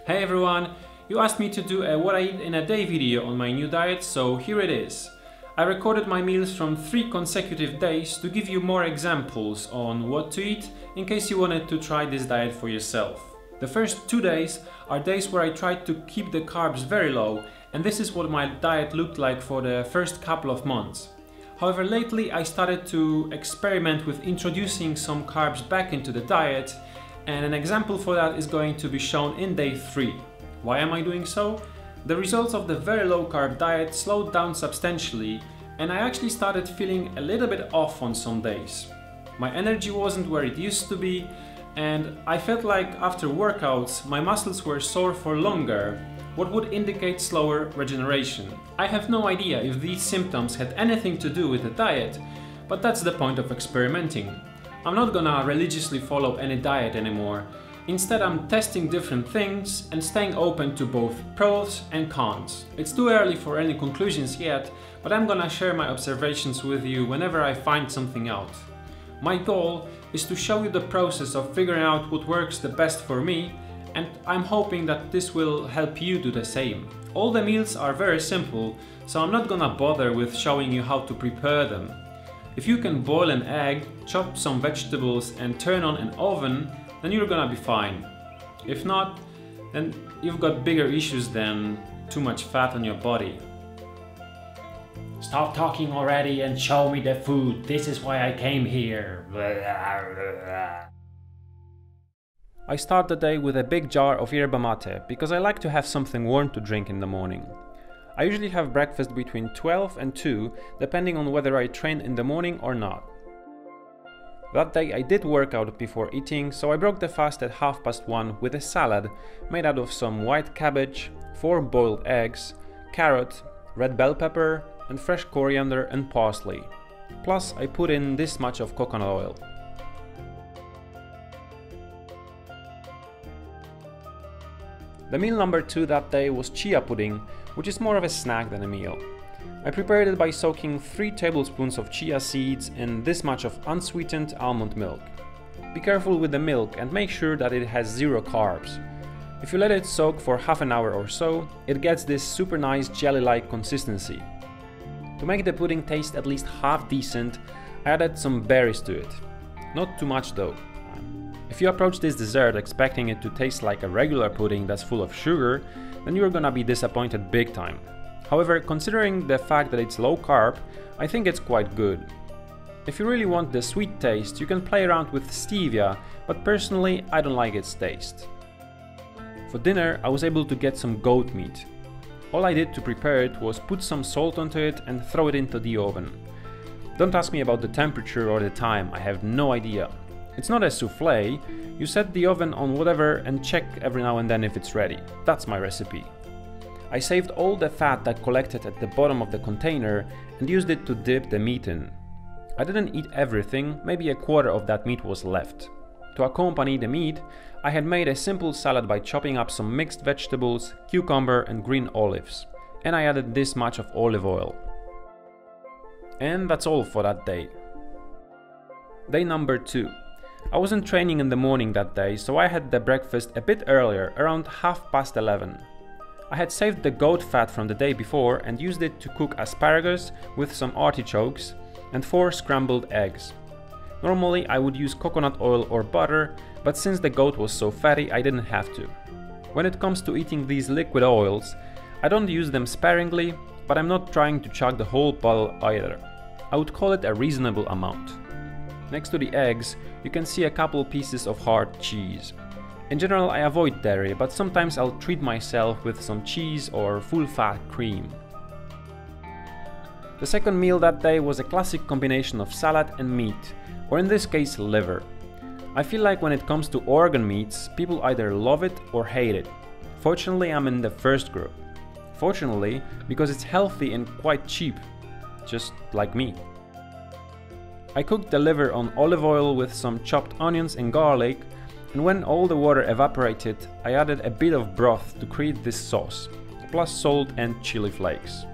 Hey everyone! You asked me to do a what I eat in a day video on my new diet, so here it is. I recorded my meals from 3 consecutive days to give you more examples on what to eat in case you wanted to try this diet for yourself. The first 2 days are days where I tried to keep the carbs very low, and this is what my diet looked like for the first couple of months. However, lately I started to experiment with introducing some carbs back into the diet, and an example for that is going to be shown in day 3. Why am I doing so? The results of the very low carb diet slowed down substantially, and I actually started feeling a little bit off on some days. My energy wasn't where it used to be, and I felt like after workouts my muscles were sore for longer, what would indicate slower regeneration. I have no idea if these symptoms had anything to do with the diet, but that's the point of experimenting. I'm not gonna religiously follow any diet anymore. Instead, I'm testing different things and staying open to both pros and cons. It's too early for any conclusions yet, but I'm gonna share my observations with you whenever I find something out. My goal is to show you the process of figuring out what works the best for me, and I'm hoping that this will help you do the same. All the meals are very simple, so I'm not gonna bother with showing you how to prepare them. If you can boil an egg, chop some vegetables and turn on an oven, then you're gonna be fine. If not, then you've got bigger issues than too much fat on your body. Stop talking already and show me the food. This is why I came here. I start the day with a big jar of yerba mate because I like to have something warm to drink in the morning. I usually have breakfast between 12 and 2, depending on whether I train in the morning or not. That day I did work out before eating, so I broke the fast at 1:30 with a salad made out of some white cabbage, 4 boiled eggs, carrot, red bell pepper, and fresh coriander and parsley. Plus I put in this much of coconut oil. The meal number 2 that day was chia pudding, which is more of a snack than a meal. I prepared it by soaking 3 tablespoons of chia seeds in this much of unsweetened almond milk. Be careful with the milk and make sure that it has 0 carbs. If you let it soak for half an hour or so, it gets this super nice jelly-like consistency. To make the pudding taste at least half decent, I added some berries to it. Not too much though. If you approach this dessert expecting it to taste like a regular pudding that's full of sugar, then you're gonna be disappointed big time. However, considering the fact that it's low carb, I think it's quite good. If you really want the sweet taste, you can play around with stevia, but personally I don't like its taste. For dinner, I was able to get some goat meat. All I did to prepare it was put some salt onto it and throw it into the oven. Don't ask me about the temperature or the time, I have no idea. It's not a soufflé, you set the oven on whatever and check every now and then if it's ready. That's my recipe. I saved all the fat that collected at the bottom of the container and used it to dip the meat in. I didn't eat everything, maybe a quarter of that meat was left. To accompany the meat, I had made a simple salad by chopping up some mixed vegetables, cucumber and green olives. And I added this much of olive oil. And that's all for that day. Day number 2. I wasn't training in the morning that day, so I had the breakfast a bit earlier, around 11:30. I had saved the goat fat from the day before and used it to cook asparagus with some artichokes and 4 scrambled eggs. Normally I would use coconut oil or butter, but since the goat was so fatty I didn't have to. When it comes to eating these liquid oils, I don't use them sparingly, but I'm not trying to chug the whole bottle either. I would call it a reasonable amount. Next to the eggs, you can see a couple pieces of hard cheese. In general, I avoid dairy, but sometimes I'll treat myself with some cheese or full-fat cream. The second meal that day was a classic combination of salad and meat, or in this case liver. I feel like when it comes to organ meats, people either love it or hate it. Fortunately, I'm in the first group. Fortunately, because it's healthy and quite cheap, just like me. I cooked the liver on olive oil with some chopped onions and garlic, and when all the water evaporated, I added a bit of broth to create this sauce, plus salt and chili flakes.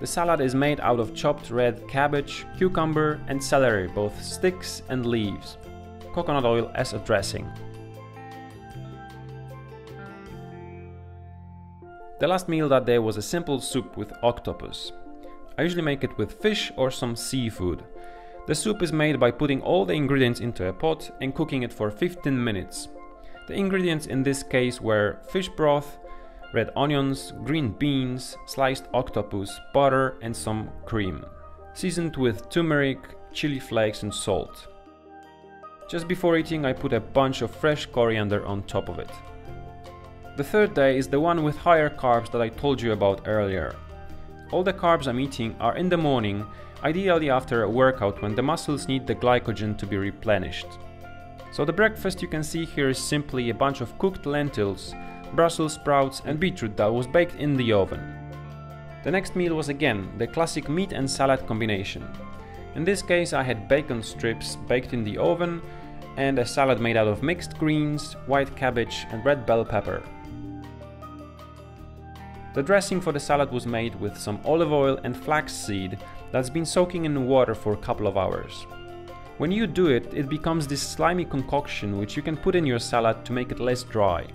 The salad is made out of chopped red cabbage, cucumber and celery, both sticks and leaves. Coconut oil as a dressing. The last meal that day was a simple soup with octopus. I usually make it with fish or some seafood. The soup is made by putting all the ingredients into a pot and cooking it for 15 minutes. The ingredients in this case were fish broth, red onions, green beans, sliced octopus, butter and some cream, seasoned with turmeric, chili flakes and salt. Just before eating I put a bunch of fresh coriander on top of it. The third day is the one with higher carbs that I told you about earlier. All the carbs I'm eating are in the morning, ideally after a workout when the muscles need the glycogen to be replenished. So the breakfast you can see here is simply a bunch of cooked lentils, Brussels sprouts and beetroot that was baked in the oven. The next meal was again the classic meat and salad combination. In this case I had bacon strips baked in the oven and a salad made out of mixed greens, white cabbage and red bell pepper. The dressing for the salad was made with some olive oil and flaxseed that's been soaking in water for a couple of hours. When you do it, it becomes this slimy concoction which you can put in your salad to make it less dry.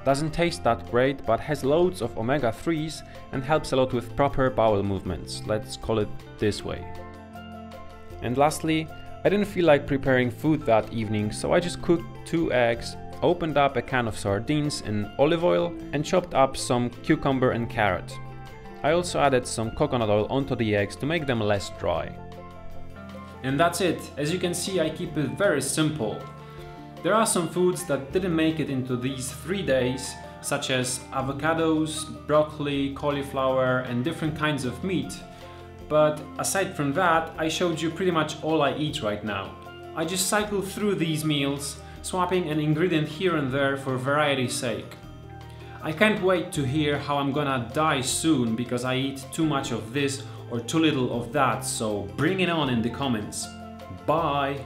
Doesn't taste that great, but has loads of omega-3s and helps a lot with proper bowel movements, let's call it this way. And lastly, I didn't feel like preparing food that evening, so I just cooked 2 eggs, opened up a can of sardines in olive oil and chopped up some cucumber and carrot. I also added some coconut oil onto the eggs to make them less dry. And that's it. As you can see, I keep it very simple. There are some foods that didn't make it into these 3 days, such as avocados, broccoli, cauliflower and different kinds of meat. But aside from that, I showed you pretty much all I eat right now. I just cycle through these meals, swapping an ingredient here and there for variety's sake. I can't wait to hear how I'm gonna die soon because I eat too much of this or too little of that, so bring it on in the comments. Bye!